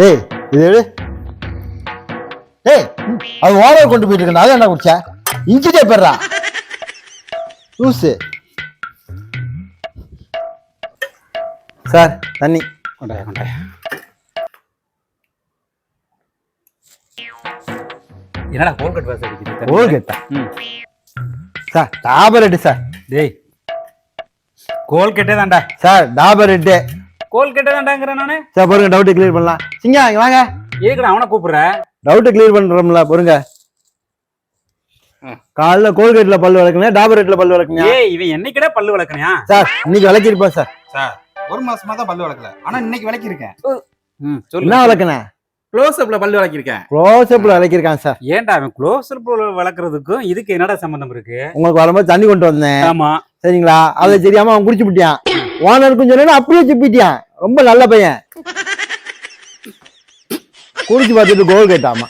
ஏய் இது எடு. ஏய் அது ஓரவை கொண்டு போயிட்டு இருக்கா, அதை என்ன குடிச்சா? இஞ்சிட்டே பெறா லூசு. சார் தண்ணி கொண்டாயா கொண்டாயா. என்னடா கோல்கட் வாசம் அடிக்குது? கோல்கேட்டா? ம். Sir Dabur red sir. டேய் கோல்கட்டே தான்டா. Sir Dabur red. கோல்கட்டே தான்டாங்கிறேன் நானு. சார் பொறுங்க, டவுட்டு கிளியர் பண்ணலாம். சிங்கா இங்க வாங்க. ஏக்குடா அவனை கூப்பிடுற? டவுட்டு கிளியர் பண்றோம்ல, பொறுங்க. காலைல கோல்கேட்ல பல்லு விளக்குனேன், டாபர் ரெட்ல பல்லு விளக்குனேன். ஏய் இவன் என்னைக்குடா பல்லு விளக்குனியா? சார் இன்னைக்கு விளக்கிருப்பேன் சார். சார் 1 மாசமா தான் பல்லு வளர்க்கல, ஆனா இன்னைக்கு விளக்கிருக்கேன். என்ன விளக்குனேன்? க்ளோஸ் அப்ல பல்லு வளர்க்கிருக்கேன். க்ளோஸ்அப்ல விளக்கிருக்கான் சார். ஏன்டா அவன் க்ளோஸ் வளர்க்கறதுக்கும் இதுக்கு என்னடா சம்பந்தம் இருக்கு? உங்களுக்கு வரும்போது தண்ணி கொண்டு வந்தேன், ஆமா சரிங்களா? அதை தெரியாம அவன் குடிச்சு விட்டியான். ஓனருக்கும் சொன்னா அப்படியே சுப்பிட்டியான். ரொம்ப நல்ல பையன். குடிச்சு பார்த்துட்டு கோல் கேட்டாமா.